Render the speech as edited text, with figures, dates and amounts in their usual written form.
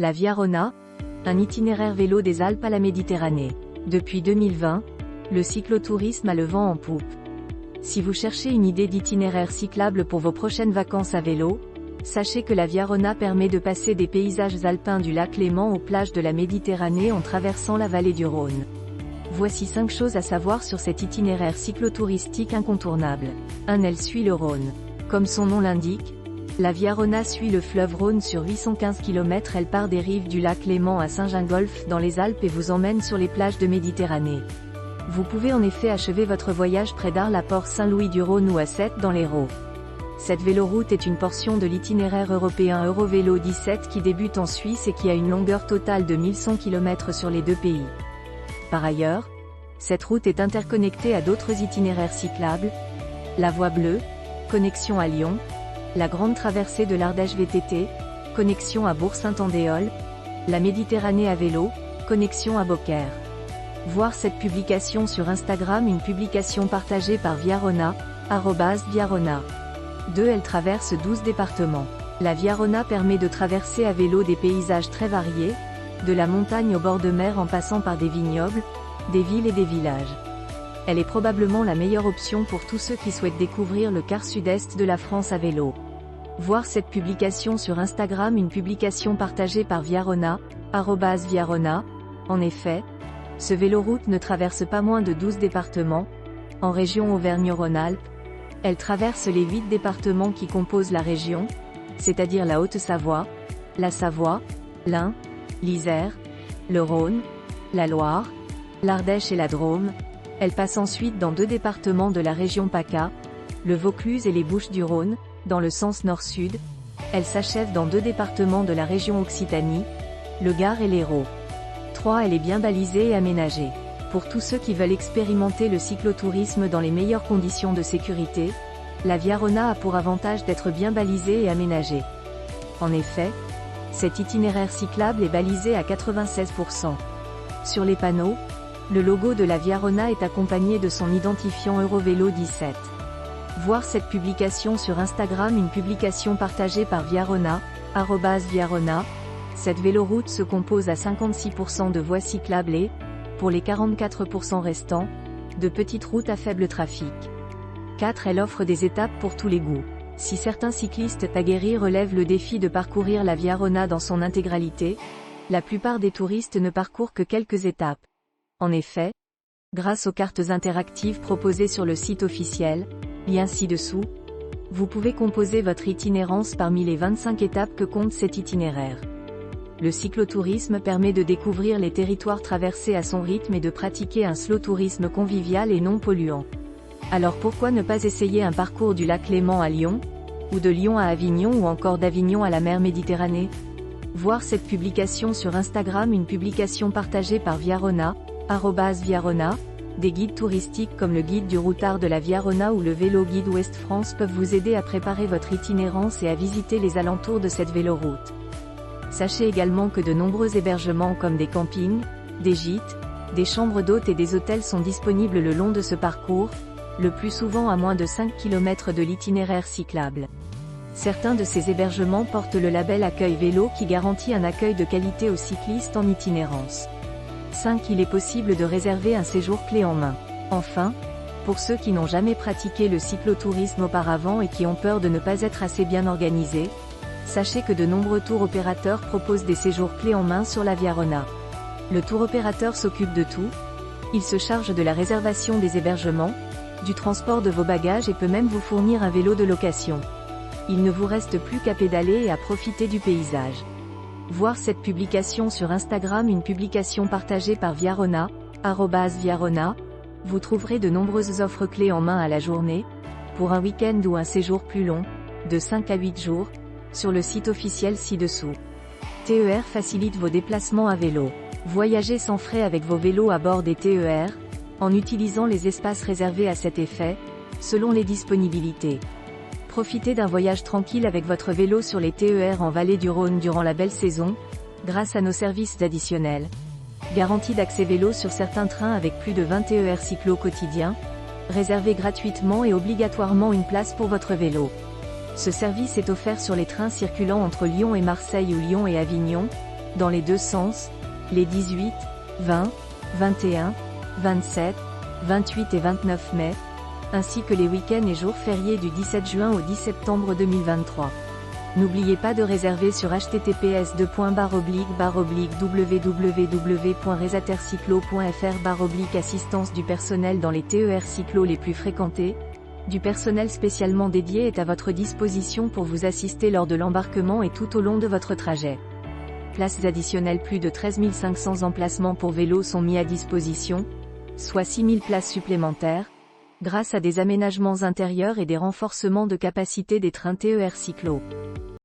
La Via Rona, un itinéraire vélo des Alpes à la Méditerranée. Depuis 2020, le cyclotourisme a le vent en poupe. Si vous cherchez une idée d'itinéraire cyclable pour vos prochaines vacances à vélo, sachez que la Via Rona permet de passer des paysages alpins du lac Léman aux plages de la Méditerranée en traversant la vallée du Rhône. Voici 5 choses à savoir sur cet itinéraire cyclotouristique incontournable. 1. Elle suit le Rhône. Comme son nom l'indique, la Via Rona suit le fleuve Rhône sur 815 km. Elle part des rives du lac Léman à Saint-Gingolph dans les Alpes et vous emmène sur les plages de Méditerranée. Vous pouvez en effet achever votre voyage près d'Arles à Port-Saint-Louis-du-Rhône ou à Sète dans l'Hérault. Cette véloroute est une portion de l'itinéraire européen Eurovélo 17 qui débute en Suisse et qui a une longueur totale de 1100 km sur les deux pays. Par ailleurs, cette route est interconnectée à d'autres itinéraires cyclables, la Voie Bleue, connexion à Lyon, la Grande Traversée de l'Ardèche VTT, connexion à Bourg-Saint-Andéol, la Méditerranée à vélo, connexion à Beaucaire. Voir cette publication sur Instagram, une publication partagée par Via Rona, @ViaRona. 2. Elle traverse 12 départements. La Via Rona permet de traverser à vélo des paysages très variés, de la montagne au bord de mer en passant par des vignobles, des villes et des villages. Elle est probablement la meilleure option pour tous ceux qui souhaitent découvrir le quart sud-est de la France à vélo. Voir cette publication sur Instagram, une publication partagée par Via Rona, @ViaRona. En effet, ce véloroute ne traverse pas moins de 12 départements, en région Auvergne-Rhône-Alpes. Elle traverse les 8 départements qui composent la région, c'est-à-dire la Haute-Savoie, la Savoie, l'Ain, l'Isère, le Rhône, la Loire, l'Ardèche et la Drôme. Elle passe ensuite dans 2 départements de la région PACA, le Vaucluse et les Bouches-du-Rhône, dans le sens nord-sud. Elle s'achève dans 2 départements de la région Occitanie, le Gard et l'Hérault. 3. Elle est bien balisée et aménagée. Pour tous ceux qui veulent expérimenter le cyclotourisme dans les meilleures conditions de sécurité, la Via Rona a pour avantage d'être bien balisée et aménagée. En effet, cet itinéraire cyclable est balisé à 96%. Sur les panneaux, le logo de la Via Rona est accompagné de son identifiant Eurovélo 17. Voir cette publication sur Instagram, une publication partagée par Via Rona, @ViaRona. Cette véloroute se compose à 56% de voies cyclables et, pour les 44% restants, de petites routes à faible trafic. 4. Elle offre des étapes pour tous les goûts. Si certains cyclistes aguerris relèvent le défi de parcourir la Via Rona dans son intégralité, la plupart des touristes ne parcourent que quelques étapes. En effet, grâce aux cartes interactives proposées sur le site officiel, lien ci-dessous, vous pouvez composer votre itinérance parmi les 25 étapes que compte cet itinéraire. Le cyclotourisme permet de découvrir les territoires traversés à son rythme et de pratiquer un slow tourisme convivial et non polluant. Alors pourquoi ne pas essayer un parcours du lac Léman à Lyon, ou de Lyon à Avignon ou encore d'Avignon à la mer Méditerranée? Voir cette publication sur Instagram, une publication partagée par Via Rona, @ViaRona. Des guides touristiques comme le guide du routard de la Via Rona ou le vélo guide Ouest France peuvent vous aider à préparer votre itinérance et à visiter les alentours de cette véloroute. Sachez également que de nombreux hébergements comme des campings, des gîtes, des chambres d'hôtes et des hôtels sont disponibles le long de ce parcours, le plus souvent à moins de 5 km de l'itinéraire cyclable. Certains de ces hébergements portent le label Accueil Vélo qui garantit un accueil de qualité aux cyclistes en itinérance. 5. Il est possible de réserver un séjour clé en main. Enfin, pour ceux qui n'ont jamais pratiqué le cyclotourisme auparavant et qui ont peur de ne pas être assez bien organisés, sachez que de nombreux tours opérateurs proposent des séjours clés en main sur la Via Rona. Le tour opérateur s'occupe de tout. Il se charge de la réservation des hébergements, du transport de vos bagages et peut même vous fournir un vélo de location. Il ne vous reste plus qu'à pédaler et à profiter du paysage. Voir cette publication sur Instagram, une publication partagée par Via Rona, @ViaRona. Vous trouverez de nombreuses offres clés en main à la journée, pour un week-end ou un séjour plus long, de 5 à 8 jours, sur le site officiel ci-dessous. TER facilite vos déplacements à vélo. Voyagez sans frais avec vos vélos à bord des TER, en utilisant les espaces réservés à cet effet, selon les disponibilités. Profitez d'un voyage tranquille avec votre vélo sur les TER en vallée du Rhône durant la belle saison, grâce à nos services additionnels. Garantie d'accès vélo sur certains trains avec plus de 20 TER cyclo quotidiens. Réservez gratuitement et obligatoirement une place pour votre vélo. Ce service est offert sur les trains circulant entre Lyon et Marseille ou Lyon et Avignon, dans les deux sens, les 18, 20, 21, 27, 28 et 29 mai, ainsi que les week-ends et jours fériés du 17 juin au 10 septembre 2023. N'oubliez pas de réserver sur https://www.resatercyclo.fr/ assistance du personnel dans les TER cyclo les plus fréquentés. Du personnel spécialement dédié est à votre disposition pour vous assister lors de l'embarquement et tout au long de votre trajet. Places additionnelles. Plus de 13 500 emplacements pour vélos sont mis à disposition, soit 6 000 places supplémentaires, grâce à des aménagements intérieurs et des renforcements de capacité des trains TER cyclo.